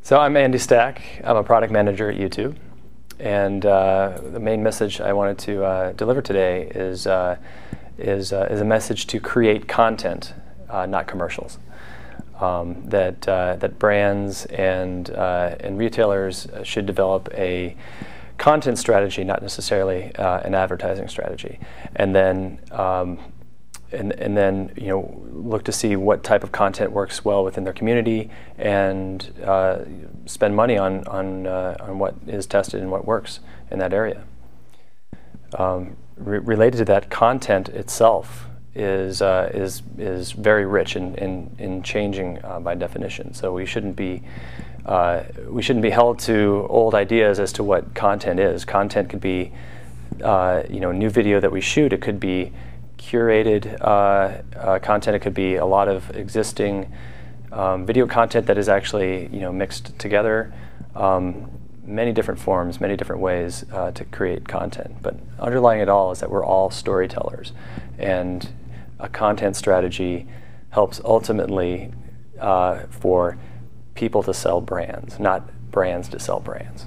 So I'm Andy Stack. I'm a product manager at YouTube. And the main message I wanted to deliver today is a message to create content, not commercials. That brands and retailers should develop a content strategy, not necessarily an advertising strategy, and then look to see what type of content works well within their community, and spend money on what is tested and what works in that area. Related to that, content itself is very rich in changing by definition. So we shouldn't be held to old ideas as to what content is. Content could be new video that we shoot. It could be curated content. It could be a lot of existing video content that is actually mixed together. Many different forms, many different ways to create content. But underlying it all is that we're all storytellers, and a content strategy helps ultimately for people to sell brands, not brands to sell brands.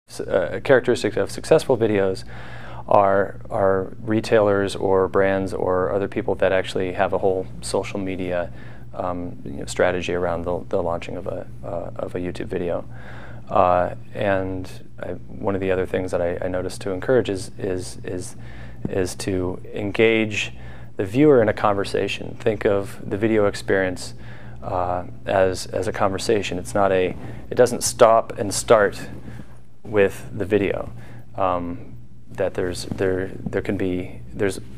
So, a characteristic of successful videos are retailers or brands or other people that actually have a whole social media strategy around the launching of a YouTube video. One of the other things that I noticed to encourage is to engage the viewer in a conversation. Think of the video experience as a conversation. It's not it doesn't stop and start with the video. That there's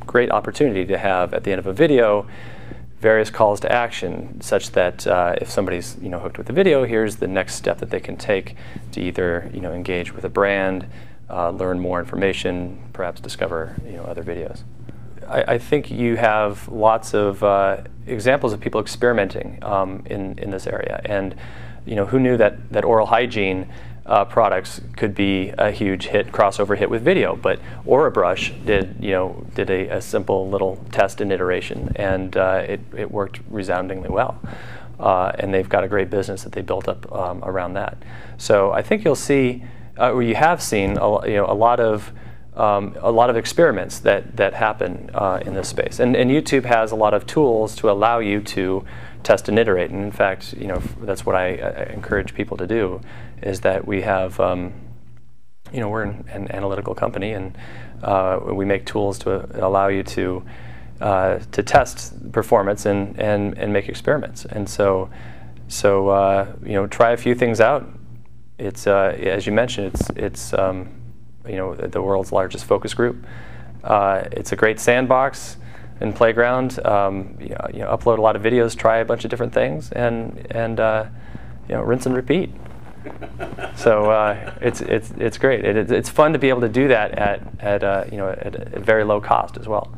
great opportunity to have at the end of a video various calls to action, such that if somebody's hooked with the video, here's the next step that they can take to either engage with a brand, learn more information, perhaps discover other videos. I think you have lots of examples of people experimenting in this area, and who knew that oral hygiene products could be a huge crossover hit with video, but Orabrush did a simple little test and iteration, and it worked resoundingly well, and they've got a great business that they built up around that. So I think you'll see, or you have seen, a lot of experiments that happen in this space, and YouTube has a lot of tools to allow you to test and iterate. And in fact, that's what I encourage people to do. Is that we have, we're an analytical company, and we make tools to allow you to test performance and make experiments. And so try a few things out. It's as you mentioned, it's the world's largest focus group. It's a great sandbox and playground. Upload a lot of videos, try a bunch of different things, and rinse and repeat. So it's great. It's fun to be able to do that at very low cost as well.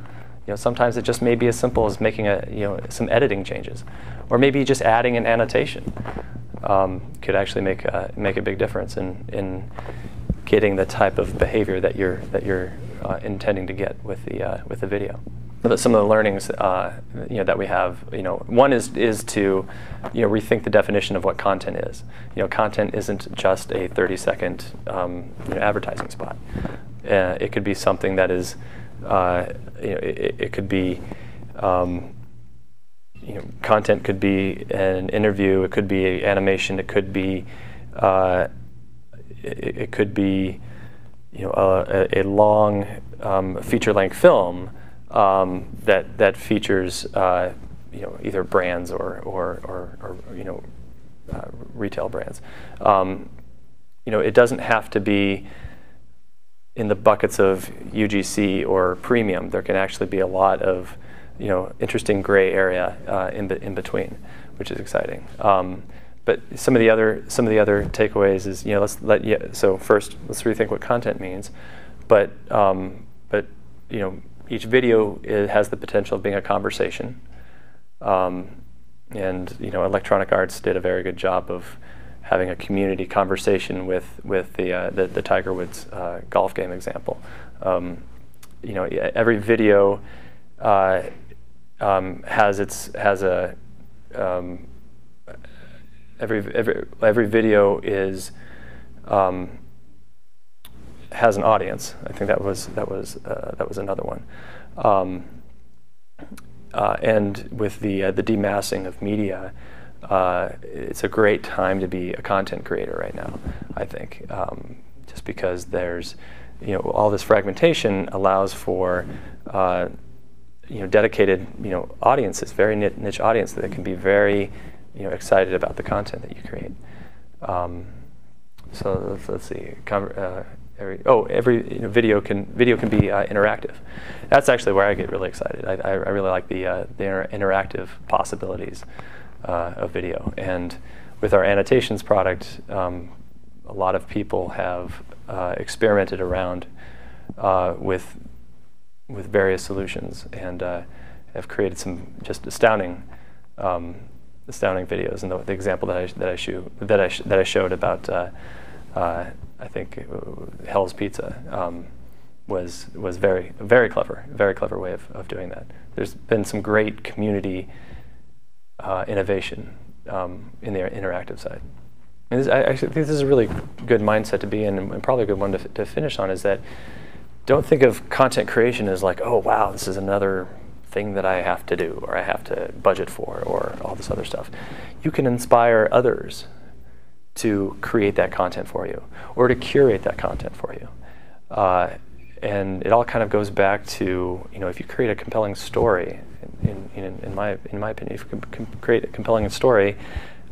Sometimes it just may be as simple as making some editing changes, or maybe just adding an annotation could actually make a big difference in getting the type of behavior that you're intending to get with the video. Some of the learnings that we have, one is to rethink the definition of what content is. Content isn't just a 30-second advertising spot. It could be something that is, it could be, content could be an interview. It could be animation. It could be, a long feature-length film. That features either brands or retail brands. It doesn't have to be in the buckets of UGC or premium. There can actually be a lot of interesting gray area in between, which is exciting. But some of the other takeaways is so first let's rethink what content means, but each video has the potential of being a conversation, and Electronic Arts did a very good job of having a community conversation with the Tiger Woods golf game example. Every video has every video is has an audience. I think that was another one. And with the demassing of media, it's a great time to be a content creator right now, I think, just because there's, all this fragmentation allows for, dedicated, audiences, very niche audience that can be very, excited about the content that you create. So let's see. Every video can be interactive. That's actually where I get really excited. I really like the interactive possibilities of video. And with our annotations product, a lot of people have experimented around with various solutions and have created some just astounding videos. And the example that I showed about I think Hell's Pizza was very clever way of doing that. There's been some great community innovation in the interactive side. And I actually think this is a really good mindset to be in, and probably a good one to finish on, is that don't think of content creation as like, oh wow, this is another thing that I have to do, or I have to budget for, or all this other stuff. You can inspire others to create that content for you, or to curate that content for you. And it all kind of goes back to, if you create a compelling story, in my opinion, if you can create a compelling story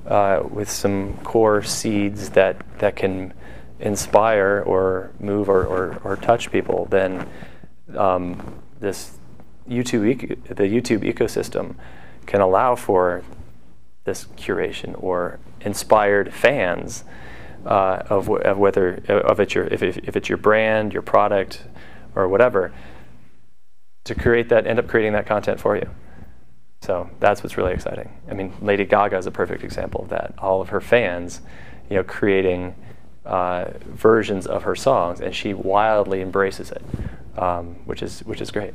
with some core seeds that can inspire or move or touch people, then the YouTube ecosystem can allow for this curation or inspired fans if it's your brand, your product, or whatever, to end up creating that content for you. So that's what's really exciting. I mean, Lady Gaga is a perfect example of that. All of her fans, creating versions of her songs, and she wildly embraces it, which is great.